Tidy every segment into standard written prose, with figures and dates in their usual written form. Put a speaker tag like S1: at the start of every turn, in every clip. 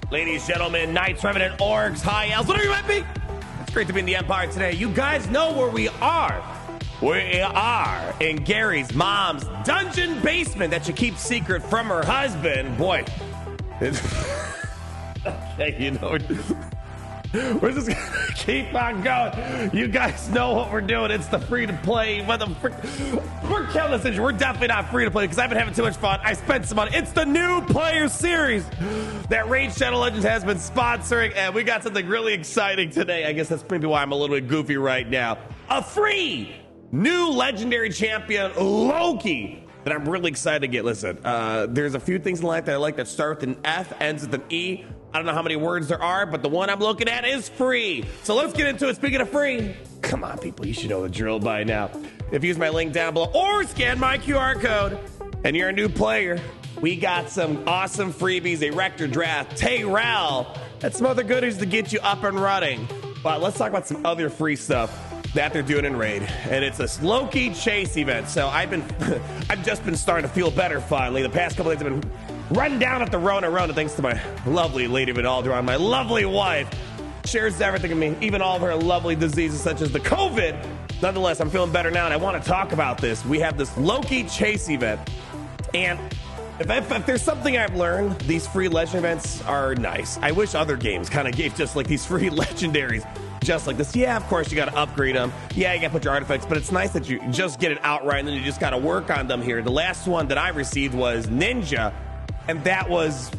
S1: Ladies, gentlemen, knights, revenant, orcs, high elves, whatever you might be. It's great to be in the Empire today. You guys know where we are. We are in Gary's mom's dungeon basement that she keeps secret from her husband. Boy. Okay, you know, we're just gonna keep on going. You guys know what we're doing. It's the free to play. We're killing this engine. We're definitely not free to play because I've been having too much fun. I spent some money. It's the new player series that Raid Shadow Legends has been sponsoring, and we got something really exciting today. I guess that's maybe why I'm a little bit goofy right now. A free new legendary champion, Loki, that I'm really excited to get. Listen, there's a few things in life that I like that start with an F, ends with an E. I don't know how many words there are, but the one I'm looking at is free. So let's get into it. Speaking of free, come on, people, you should know the drill by now. If you use my link down below or scan my QR code and you're a new player, we got some awesome freebies, a Rector Draft, Tyrell, and some other goodies to get you up and running. But let's talk about some other free stuff that they're doing in Raid, and it's this Loki chase event. So I've just been starting to feel better finally. The past couple days I've been run down at the Rona thanks to my lovely Lady Vidalderon, my lovely wife. Shares everything with me, even all of her lovely diseases such as the COVID. Nonetheless, I'm feeling better now, and I want to talk about this. We have this Loki chase event, and if there's something I've learned, these free legend events are nice. I wish other games kind of gave just like these free legendaries just like this. Yeah, of course, you got to upgrade them. Yeah, you got to put your artifacts, but it's nice that you just get it outright, and then you just got to work on them here. The last one that I received was Ninja, and that was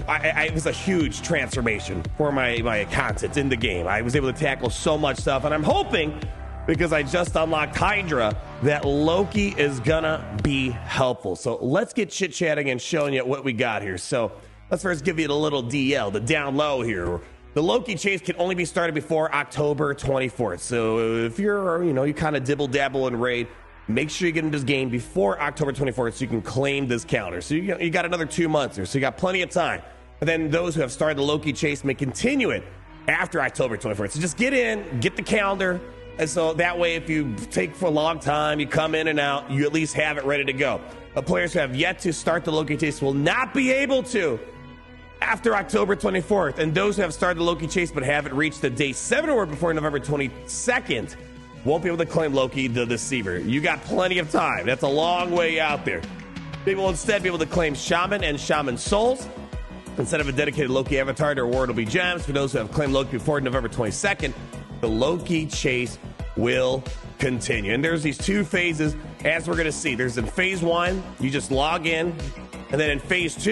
S1: it was a huge transformation for my content in the game. I was able to tackle so much stuff, and I'm hoping, because I just unlocked Hydra, that Loki is gonna be helpful. So let's get chit-chatting and showing you what we got here. So let's first give you the little DL, the down low here. The Loki chase can only be started before October 24th. So if you're, you kind of dibble-dabble in Raid, make sure you get into this game before October 24th so you can claim this calendar. So you got another 2 months here, so you got plenty of time. And then those who have started the Loki chase may continue it after October 24th. So just get in, get the calendar, and so that way if you take for a long time, you come in and out, you at least have it ready to go. The players who have yet to start the Loki chase will not be able to after October 24th. And those who have started the Loki chase but haven't reached the day 7 or before November 22nd won't be able to claim Loki the Deceiver. You got plenty of time. That's a long way out there. They will instead be able to claim Shaman and Shaman Souls. Instead of a dedicated Loki avatar, their reward will be gems. For those who have claimed Loki before November 22nd, the Loki chase will continue. And there's these two phases, as we're going to see. There's in phase 1, you just log in. And then in phase 2,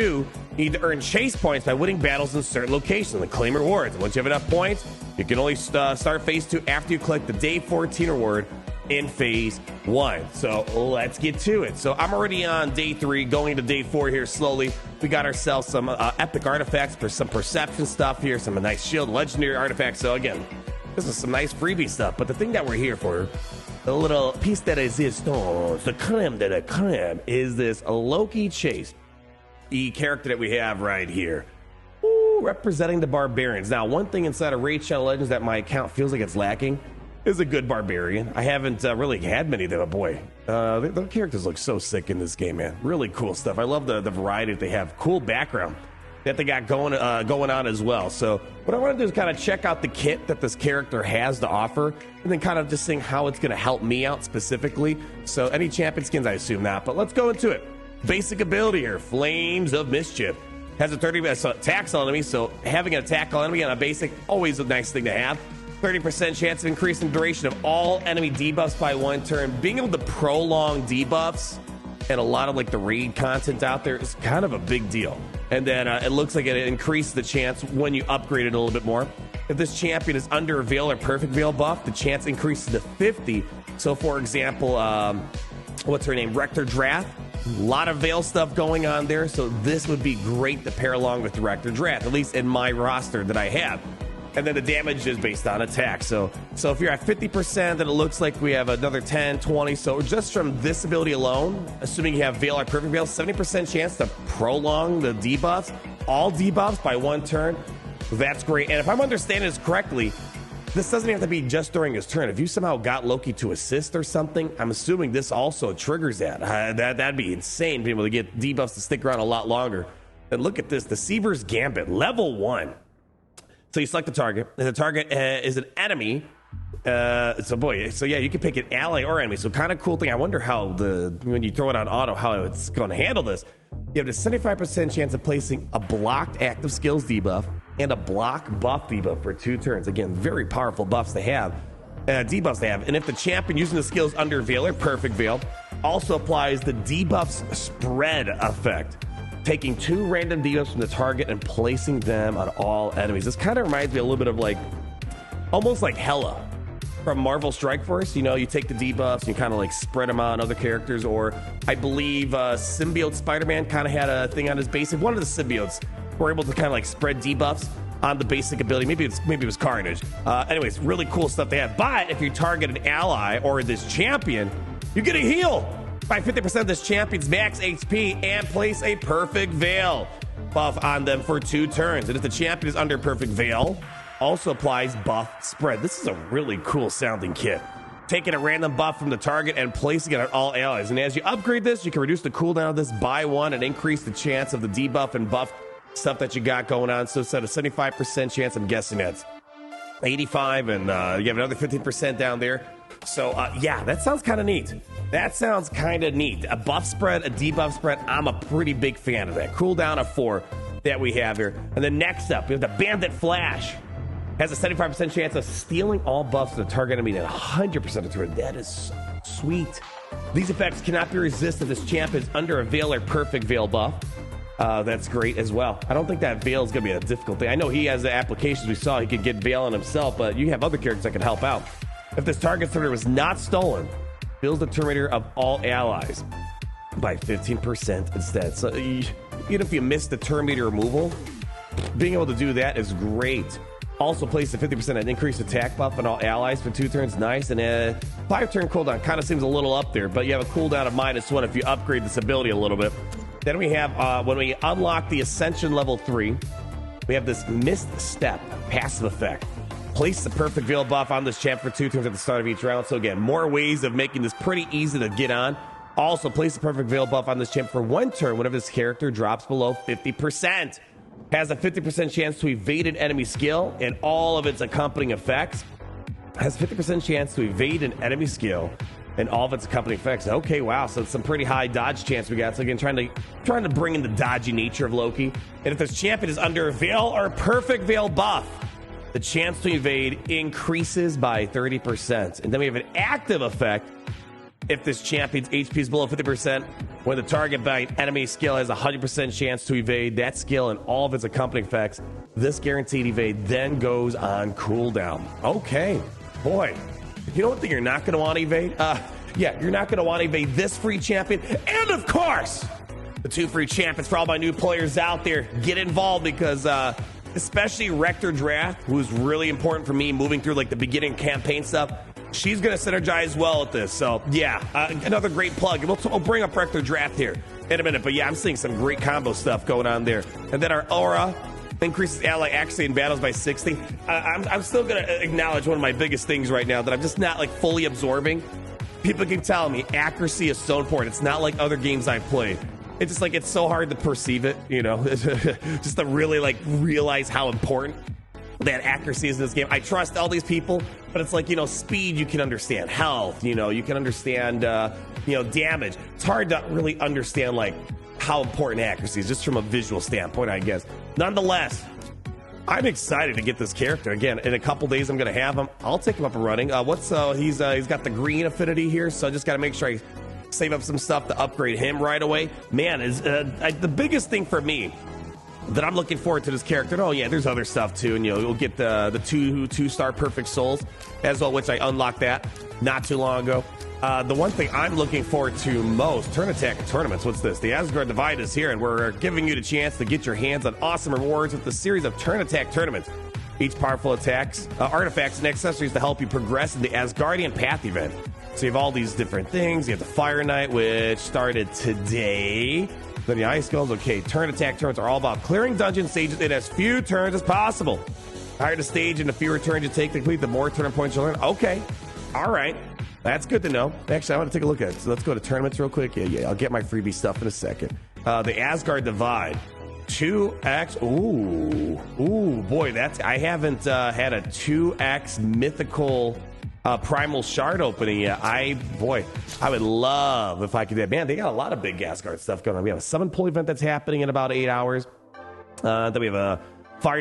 S1: you need to earn chase points by winning battles in certain locations and claim rewards. And once you have enough points, you can only start phase 2 after you collect the day 14 reward in phase 1. So let's get to it. So I'm already on day 3, going to day 4 here slowly. We got ourselves some epic artifacts, for some perception stuff here, some nice shield, legendary artifacts. So again, this is some nice freebie stuff. But the thing that we're here for, the little piece de resistance, the creme de la creme, is this Loki chase. The character that we have right here. Ooh, representing the barbarians. Now, one thing inside of Raid Shadow Legends that my account feels like it's lacking is a good barbarian. I haven't really had many of them, but boy, the characters look so sick in this game, man. Really cool stuff. I love the variety that they have. Cool background that they got going on as well. So what I want to do is kind of check out the kit that this character has to offer, and then kind of just seeing how it's going to help me out specifically. So any champion skins, I assume not, but let's go into it. Basic ability here, Flames of Mischief. Has a 30% attacks on enemy, so having an attack on enemy on a basic, always a nice thing to have. 30% chance of increasing duration of all enemy debuffs by 1 turn. Being able to prolong debuffs and a lot of like the raid content out there is kind of a big deal. And then it looks like it increases the chance when you upgrade it a little bit more. If this champion is under a Veil or Perfect Veil buff, the chance increases to 50. So for example, what's her name? Rector Draft. A lot of Veil stuff going on there, so this would be great to pair along with Rector Draft, at least in my roster that I have. And then the damage is based on attack. So if you're at 50%, then it looks like we have another 10, 20. So just from this ability alone, assuming you have Veil or Perfect Veil, 70% chance to prolong the debuffs, all debuffs by 1 turn. That's great. And if I'm understanding this correctly, this doesn't have to be just during his turn. If you somehow got Loki to assist or something, I'm assuming this also triggers that. That'd be insane, being able to get debuffs to stick around a lot longer. And look at this, the Seaver's Gambit, level 1. So you select the target, and the target is an enemy. So yeah, you can pick an ally or enemy. So kind of cool thing. I wonder how when you throw it on auto, how it's going to handle this. You have a 75% chance of placing a blocked active skills debuff and a block buff debuff for 2 turns. Again, very powerful buffs to have, debuffs to have. And if the champion using the skills under Veil or Perfect Veil also applies the debuffs spread effect, taking 2 random debuffs from the target and placing them on all enemies. This kind of reminds me a little bit of like, almost like Hela from Marvel Strike Force. You know, you take the debuffs and you kind of like spread them on other characters. Or I believe Symbiote Spider-Man kind of had a thing on his basic. One of the symbiotes were able to kind of like spread debuffs on the basic ability. Maybe it was Carnage. Anyways, really cool stuff they have. But if you target an ally or this champion, you get a heal by 50% of this champion's max HP and place a Perfect Veil buff on them for 2 turns. And if the champion is under Perfect Veil, also applies buff spread. This is a really cool sounding kit. Taking a random buff from the target and placing it on all allies. And as you upgrade this, you can reduce the cooldown of this by 1 and increase the chance of the debuff and buff stuff that you got going on. So instead of 75% chance, I'm guessing that's 85, and you have another 15% down there. So yeah, that sounds kind of neat. That sounds kind of neat. A buff spread, a debuff spread. I'm a pretty big fan of that. Cooldown of 4 that we have here. And then next up, we have the Bandit Flash. Has a 75% chance of stealing all buffs to the target enemy at 100% of the turn. That is so sweet. These effects cannot be resisted if this champ is under a Veil or Perfect Veil buff. That's great as well. I don't think that Veil is going to be a difficult thing. I know he has the applications we saw. He could get Veil on himself, but you have other characters that can help out. If this target turret was not stolen, fills the Terminator of all allies by 15% instead. So even if you miss the Terminator removal, being able to do that is great. Also place a 50% and increased attack buff on all allies for 2 turns. Nice. And a 5-turn cooldown kind of seems a little up there, but you have a cooldown of -1 if you upgrade this ability a little bit. Then we have, when we unlock the Ascension level 3, we have this Missed Step passive effect. Place the Perfect Veil buff on this champ for 2 turns at the start of each round. So again, more ways of making this pretty easy to get on. Also, place the Perfect Veil buff on this champ for 1 turn whenever this character drops below 50%. Has a 50% chance to evade an enemy skill and all of its accompanying effects. Has 50% chance to evade an enemy skill and all of its accompanying effects. Okay, wow, so it's some pretty high dodge chance we got. So again, trying to bring in the dodgy nature of Loki. And if this champion is under a Veil or Perfect Veil buff, the chance to evade increases by 30%. And then we have an active effect. If this champion's HP is below 50%, when the target by an enemy skill has a 100% chance to evade that skill and all of its accompanying effects, this guaranteed evade then goes on cooldown. Okay, boy, you know what thing you're not going to want to evade? Yeah, you're not going to want to evade this free champion. And of course, the 2 free champions for all my new players out there. Get involved because especially Rector Draft, who's really important for me moving through like the beginning campaign stuff. She's going to synergize well with this. So, yeah, another great plug. And we'll bring up Rector Draft here in a minute. But, yeah, I'm seeing some great combo stuff going on there. And then our aura increases ally accuracy in battles by 60. I'm still going to acknowledge one of my biggest things right now that I'm just not, like, fully absorbing. People keep telling me accuracy is so important. It's not like other games I've played. It's just, like, it's so hard to perceive it, you know, just to really, like, realize how important that accuracy is in this game. I trust all these people, but it's like, you know, speed you can understand, health, you know, you can understand, you know, damage. It's hard to really understand like how important accuracy is just from a visual standpoint, I guess. Nonetheless, I'm excited to get this character. Again, in a couple days I'm going to have him. I'll take him up and running. He's got the green affinity here, so I just got to make sure I save up some stuff to upgrade him right away. Man, is the biggest thing for me that I'm looking forward to this character. Oh yeah, there's other stuff too, and you'll get the 2-star Perfect Souls as well, which I unlocked that not too long ago. The one thing I'm looking forward to most, Turn Attack tournaments. What's this? The Asgard Divide is here, and we're giving you the chance to get your hands on awesome rewards with the series of Turn Attack tournaments. Each powerful attacks, artifacts, and accessories to help you progress in the Asgardian Path event. So you have all these different things. You have the Fire Knight, which started today. Then the Ice Skulls. Okay, Turn Attack turns are all about clearing dungeon stages in as few turns as possible. The higher the stage and the fewer turns you take to complete, the more turn points you'll earn. Okay, all right. That's good to know. Actually, I want to take a look at it. So let's go to tournaments real quick. Yeah, I'll get my freebie stuff in a second. The Asgard Divide. 2x. Ooh, boy, that's, I haven't had a 2x mythical primal shard opening yet. Boy, I would love if I could. Man, they got a lot of big gas guard stuff going on. We have a summon pool event that's happening in about 8 hours. Then we have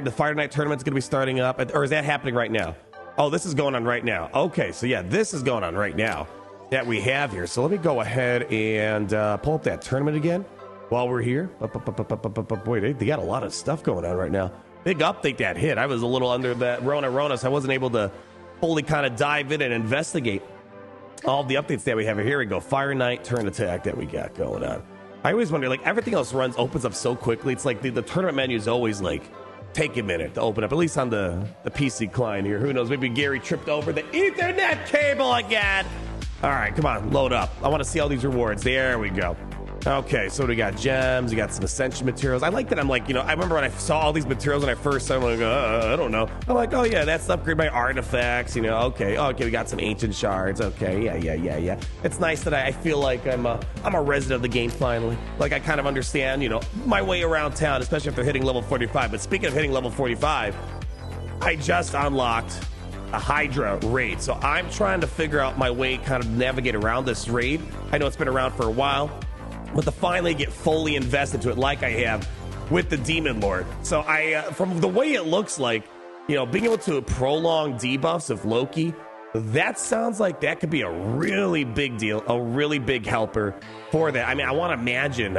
S1: the Fire Night tournament's going to be starting up, or is that happening right now? Oh, this is going on right now. Okay, so yeah, this is going on right now that we have here. So let me go ahead and pull up that tournament again while we're here. Boy, they got a lot of stuff going on right now. Big update that hit. I was a little under that Rona, so I wasn't able to fully kind of dive in and investigate all the updates that we have. Here we go. Fire Night turn attack that we got going on. I always wonder, like, everything else opens up so quickly. It's like the tournament menu is always like, take a minute to open up, at least on the PC client here. Who knows? Maybe Gary tripped over the Ethernet cable again. All right, come on, load up. I want to see all these rewards. There we go. Okay, so we got gems, we got some ascension materials. I like that. I'm like, I remember when I saw all these materials when I first started, I'm like, I don't know. I'm like, oh yeah, that's upgrade my artifacts, okay, we got some ancient shards. Okay, yeah. It's nice that I feel like I'm a resident of the game finally. Like I kind of understand, my way around town, especially if they're hitting level 45. But speaking of hitting level 45, I just unlocked a Hydra raid. So I'm trying to figure out my way, kind of navigate around this raid. I know it's been around for a while, but to finally get fully invested to it like I have with the Demon Lord. So from the way it looks like, being able to prolong debuffs of Loki, that sounds like that could be a really big deal, a really big helper for that. I mean, I want to imagine,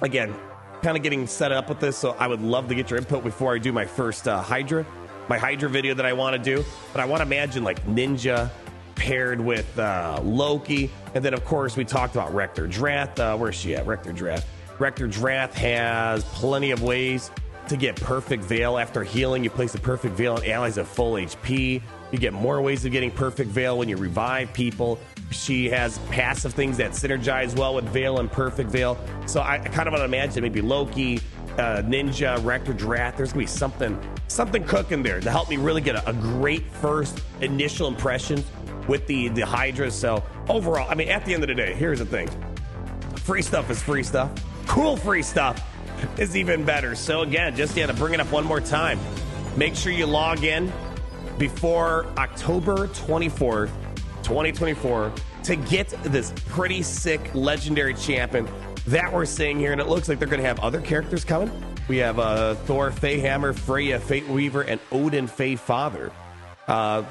S1: again, kind of getting set up with this, so I would love to get your input before I do my first my Hydra video that I want to do. But I want to imagine like Ninja paired with Loki, and then of course we talked about Rector Drath. Where's she at? Rector Drath. Rector Drath has plenty of ways to get Perfect Veil. After healing, you place a Perfect Veil on allies at full HP. You get more ways of getting Perfect Veil when you revive people. She has passive things that synergize well with Veil and Perfect Veil. So I kind of want to imagine maybe Loki, Ninja, Rector Drath. There's gonna be something cooking there to help me really get a great first initial impression with the Hydra. So overall, I mean, at the end of the day, here's the thing. Free stuff is free stuff. Cool free stuff is even better. So again, just to bring it up one more time, make sure you log in before October 24th, 2024 to get this pretty sick legendary champion that we're seeing here. And it looks like they're going to have other characters coming. We have Thor, Feyhammer, Freya, Fate Weaver, and Odin, Fey Father.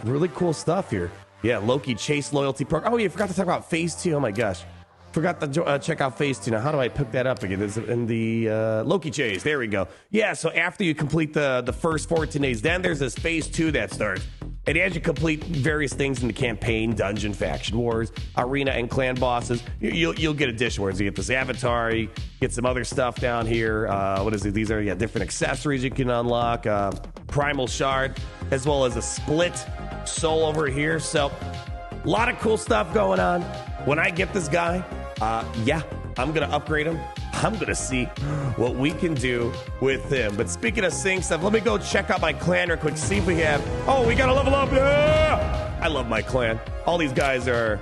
S1: Really cool stuff here. Yeah, Loki Chase Loyalty Program. Oh, yeah, forgot to talk about Phase 2. Oh, my gosh. Forgot to check out Phase 2. Now, how do I pick that up again? Is it in the Loki Chase? There we go. Yeah, so after you complete the first 14 days, then there's this Phase 2 that starts. And as you complete various things in the campaign, dungeon, faction wars, arena, and clan bosses, you'll get additional words. You get this avatar, you get some other stuff down here. What is it? These are different accessories you can unlock. Primal Shard, as well as a split soul over here. So a lot of cool stuff going on. When I get this guy, I'm gonna upgrade him. I'm gonna see what we can do with him. But speaking of seeing stuff, let me go check out my clan real quick, see if we have. Oh, we gotta level up. Yeah! I love my clan. All these guys are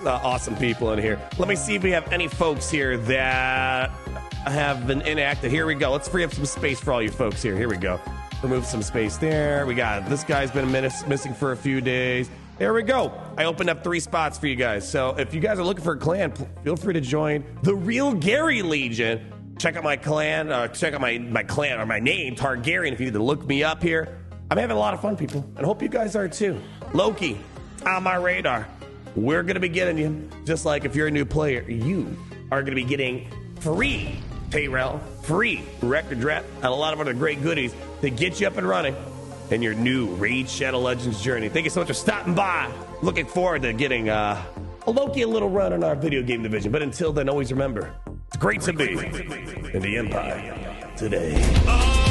S1: awesome people in here. Let me see if we have any folks here that have been inactive. Here we go. Let's free up some space for all you folks here. Here we go. Remove some space there. We got this guy's been missing for a few days. There we go. I opened up 3 spots for you guys. So if you guys are looking for a clan, feel free to join the Real Gary Legion. Check out my clan, check out my clan or my name, Targaryen, if you need to look me up here. I'm having a lot of fun, people, and hope you guys are too. Loki, on my radar. We're going to be getting you, just like if you're a new player, you are going to be getting free Payrel, free Record Draft, and a lot of other great goodies to get you up and running in your new Raid Shadow Legends journey. Thank you so much for stopping by. Looking forward to getting a Loki a little run in our video game division. But until then, always remember, it's great to be in the Empire today.